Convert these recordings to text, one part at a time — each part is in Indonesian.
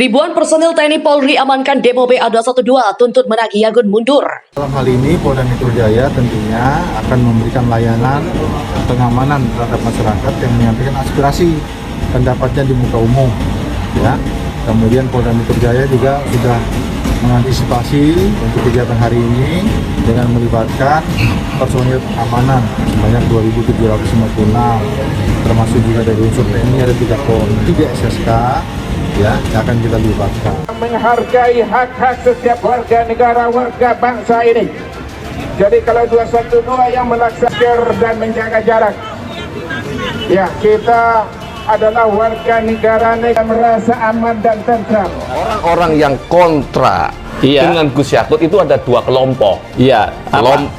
Ribuan personil TNI Polri amankan demo PA212 tuntut menagih Yagun mundur. Dalam hal ini Polda Metro Jaya tentunya akan memberikan layanan pengamanan terhadap masyarakat yang menyampaikan aspirasi pendapatnya di muka umum. Ya. Kemudian Polda Metro Jaya juga sudah mengantisipasi untuk kegiatan hari ini dengan melibatkan personil pengamanan sebanyak 2.756, termasuk juga dari unsur TNI ada 3 SSK. Ya, yang akan kita libatkan. Menghargai hak-hak setiap warga negara, warga bangsa ini. Jadi kalau 212 yang melaksanakan dan menjaga jarak, ya kita adalah warga negara yang merasa aman dan tentram. Orang-orang yang kontra dengan Gus Yakut itu ada dua kelompok. Iya.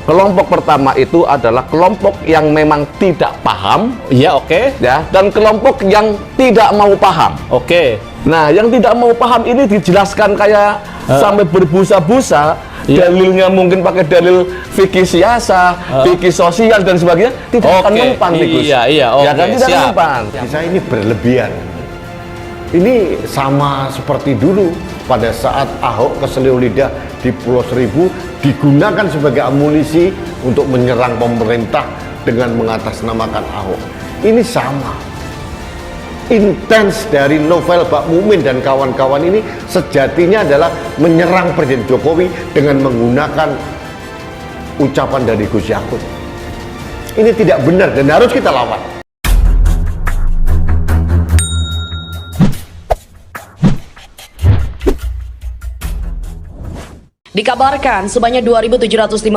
Kelompok pertama itu adalah kelompok yang memang tidak paham. Iya, oke. Ya, dan kelompok yang tidak mau paham. Oke. Nah, yang tidak mau paham ini dijelaskan kayak sampai berbusa-busa. Dalilnya mungkin pakai dalil fikih siasa, fikih sosial dan sebagainya, tidak akan mempan nih Gus. Iya, oke. Ya kan, tidak mempan. Saya ini berlebihan. Ini sama seperti dulu pada saat Ahok keselio lidah di Pulau Seribu digunakan sebagai amunisi untuk menyerang pemerintah dengan mengatasnamakan Ahok. Ini sama. Intens dari novel Bak Mumin dan kawan-kawan ini sejatinya adalah menyerang Presiden Jokowi dengan menggunakan ucapan dari Gus Yakut. Ini tidak benar dan harus kita lawan. Dikabarkan sebanyak 2.756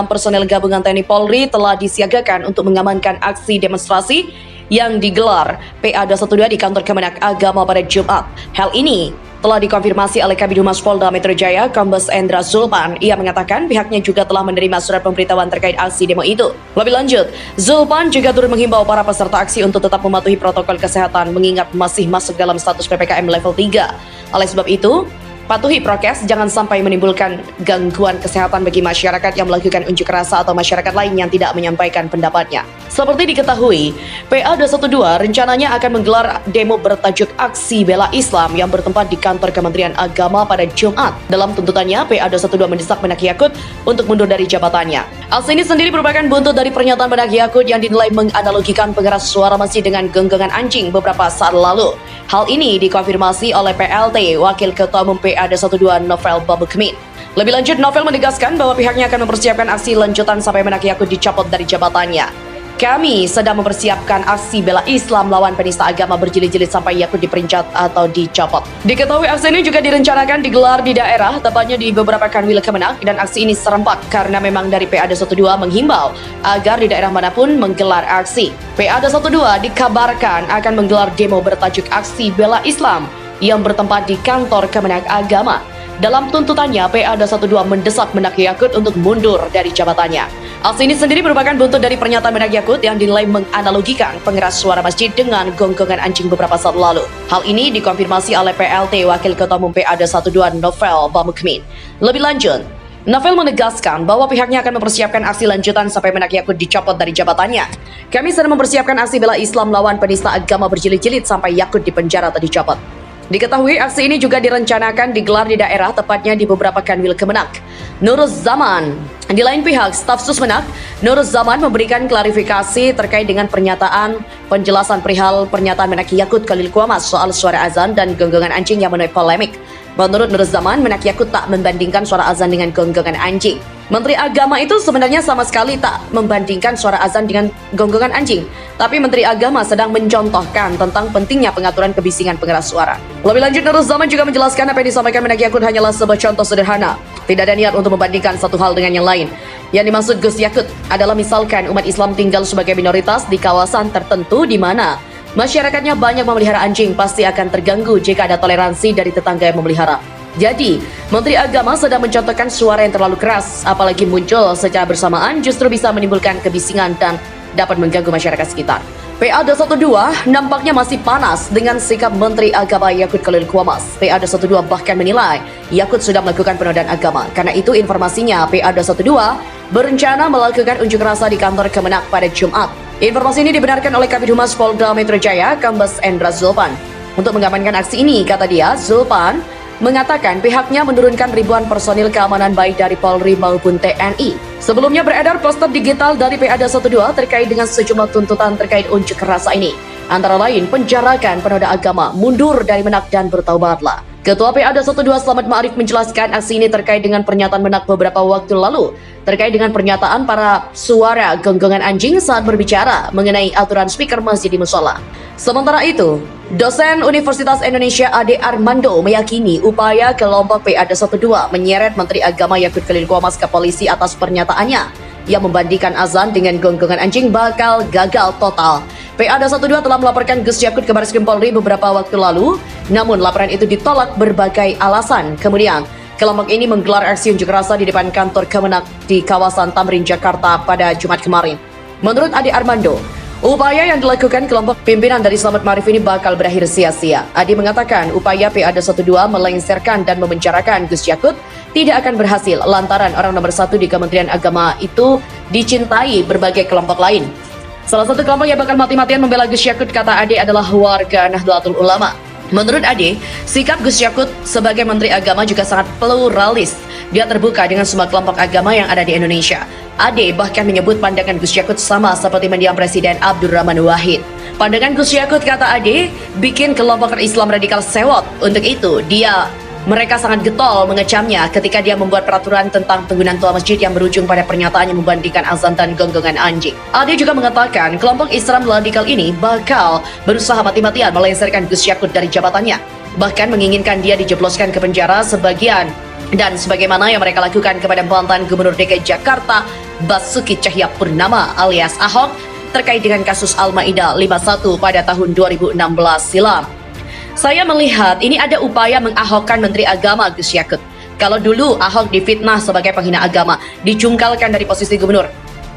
personel gabungan TNI Polri telah disiagakan untuk mengamankan aksi demonstrasi yang digelar PA212 di kantor Kemenak Agama pada Jumat. Hal ini telah dikonfirmasi oleh Kabid Humas Polda Metro Jaya, Kombes Endra Zulpan. Ia mengatakan pihaknya juga telah menerima surat pemberitahuan terkait aksi demo itu. Lebih lanjut, Zulpan juga turut menghimbau para peserta aksi untuk tetap mematuhi protokol kesehatan mengingat masih masuk dalam status PPKM level 3. Oleh sebab itu, patuhi prokes, jangan sampai menimbulkan gangguan kesehatan bagi masyarakat yang melakukan unjuk rasa atau masyarakat lain yang tidak menyampaikan pendapatnya. Seperti diketahui, PA212 rencananya akan menggelar demo bertajuk Aksi Bela Islam yang bertempat di kantor Kementerian Agama pada Jumat. Dalam tuntutannya, PA212 mendesak Menak Yakut untuk mundur dari jabatannya. Aksi ini sendiri merupakan buntut dari pernyataan Menak Yakut yang dinilai menganalogikan pengeras suara masjid dengan genggaman anjing beberapa saat lalu. Hal ini dikonfirmasi oleh PLT, Wakil Ketua Umum PA212 Novel Babukmin. Lebih lanjut, Novel menegaskan bahwa pihaknya akan mempersiapkan aksi lanjutan sampai Menak Yakut dicopot dari jabatannya. Kami sedang mempersiapkan aksi bela Islam lawan penista agama berjilid-jilid sampai Yakut diperincat atau dicopot. Diketahui aksi ini juga direncanakan digelar di daerah, tepatnya di beberapa kanwil Kemenak, dan aksi ini serempak karena memang dari PA212 menghimbau agar di daerah manapun menggelar aksi. PA212 dikabarkan akan menggelar demo bertajuk Aksi Bela Islam yang bertempat di kantor Kemenak Agama. Dalam tuntutannya, PA212 mendesak Menak Yakut untuk mundur dari jabatannya. Aksi ini sendiri merupakan buntut dari pernyataan Menak Yakut yang dinilai menganalogikan pengeras suara masjid dengan gonggongan anjing beberapa saat lalu. Hal ini dikonfirmasi oleh PLT Wakil Ketua Umum PA212 Novel Babukmin. Lebih lanjut, Novel menegaskan bahwa pihaknya akan mempersiapkan aksi lanjutan sampai Menak Yakut dicopot dari jabatannya. Kami sedang mempersiapkan aksi bela Islam lawan penista agama berjilid-jilid sampai Yakut dipenjara atau dicopot. Diketahui aksi ini juga direncanakan digelar di daerah, tepatnya di beberapa kanwil Kemenak. Nurul Zaman. Di lain pihak, staf Susmenak, Nurul Zaman memberikan klarifikasi terkait dengan pernyataan penjelasan perihal pernyataan Menak Yakut Khalil Quamas soal suara azan dan gonggongan anjing yang menuai polemik. Menurut Nurul Zaman, Menak Yakut tak membandingkan suara azan dengan gonggongan anjing. Menteri Agama itu sebenarnya sama sekali tak membandingkan suara azan dengan gonggongan anjing. Tapi Menteri Agama sedang mencontohkan tentang pentingnya pengaturan kebisingan pengeras suara. Lebih lanjut, Nurul Zaman juga menjelaskan apa yang disampaikan Menak Yakut hanyalah sebuah contoh sederhana. Tidak ada niat untuk membandingkan satu hal dengan yang lain. Yang dimaksud Gus Yakut adalah misalkan umat Islam tinggal sebagai minoritas di kawasan tertentu di mana masyarakatnya banyak memelihara anjing, pasti akan terganggu jika ada toleransi dari tetangga yang memelihara. Jadi, Menteri Agama sedang mencontohkan suara yang terlalu keras, apalagi muncul secara bersamaan justru bisa menimbulkan kebisingan dan dapat mengganggu masyarakat sekitar. PA212 nampaknya masih panas dengan sikap Menteri Agama Yakut Khalil Quamas. PA212 bahkan menilai Yakut sudah melakukan penodaan agama. Karena itu informasinya PA212 berencana melakukan unjuk rasa di kantor Kemenak pada Jumat. Informasi ini dibenarkan oleh Kabid Humas Polda Metro Jaya, Kombes Endra Zulpan. Untuk mengamankan aksi ini, kata dia, Zulpan mengatakan pihaknya menurunkan ribuan personil keamanan baik dari Polri maupun TNI. Sebelumnya beredar poster digital dari PADA 12 terkait dengan sejumlah tuntutan terkait unjuk rasa ini. Antara lain penjarakan penoda agama, mundur dari Menak dan bertaubatlah. Ketua PADA 12 Slamet Ma'arif menjelaskan aksi ini terkait dengan pernyataan Menak beberapa waktu lalu terkait dengan pernyataan para suara gonggongan anjing saat berbicara mengenai aturan speaker masjid di musola. Sementara itu, dosen Universitas Indonesia Ade Armando meyakini upaya kelompok PADA 12 menyeret Menteri Agama Yakut Khalil Qomas ke polisi atas pernyataannya yang membandingkan azan dengan gonggongan anjing bakal gagal total. PADA 12 telah melaporkan Gus Yakut ke Bareskrim Polri beberapa waktu lalu, namun laporan itu ditolak berbagai alasan. Kemudian, kelompok ini menggelar aksi unjuk rasa di depan kantor Kemenak di kawasan Tamrin, Jakarta pada Jumat kemarin. Menurut Ade Armando, upaya yang dilakukan kelompok pimpinan dari Slamet Ma'arif ini bakal berakhir sia-sia. Ade mengatakan upaya PADA 12 melengsarkan dan memenjarakan Gus Yakut tidak akan berhasil lantaran orang nomor 1 di Kementerian Agama itu dicintai berbagai kelompok lain. Salah satu kelompok yang bakal mati-matian membela Gus Yakut, kata Ade, adalah warga Nahdlatul Ulama. Menurut Ade, sikap Gus Yakut sebagai Menteri Agama juga sangat pluralis. Dia terbuka dengan semua kelompok agama yang ada di Indonesia. Ade bahkan menyebut pandangan Gus Yakut sama seperti mendiang Presiden Abdurrahman Wahid. Pandangan Gus Yakut, kata Ade, bikin kelompok Islam radikal sewot. Untuk itu, mereka sangat getol mengecamnya ketika dia membuat peraturan tentang penggunaan toa masjid yang berujung pada pernyataan yang membandingkan azan dan gonggongan anjing. Ade juga mengatakan kelompok Islam radikal ini bakal berusaha mati-matian melengsarkan Gus Yakut dari jabatannya. Bahkan menginginkan dia dijebloskan ke penjara sebagaimana yang mereka lakukan kepada mantan Gubernur DKI Jakarta Basuki Cahayapurnama alias Ahok terkait dengan kasus Al-Maidah 51 pada tahun 2016 silam. Saya melihat ini ada upaya mengahokkan Menteri Agama Gus Yakut. Kalau dulu Ahok difitnah sebagai penghina agama, dicungkalkan dari posisi gubernur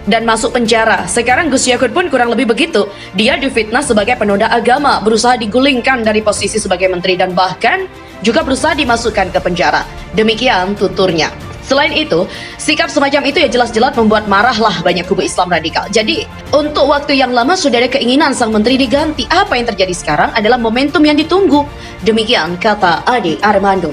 dan masuk penjara. Sekarang Gus Yakut pun kurang lebih begitu. Dia difitnah sebagai penoda agama, berusaha digulingkan dari posisi sebagai menteri dan bahkan juga berusaha dimasukkan ke penjara. Demikian tuturnya. Selain itu, sikap semacam itu ya jelas-jelas membuat marahlah banyak kubu Islam radikal. Jadi, untuk waktu yang lama sudah ada keinginan sang menteri diganti. Apa yang terjadi sekarang adalah momentum yang ditunggu. Demikian kata Ade Armando.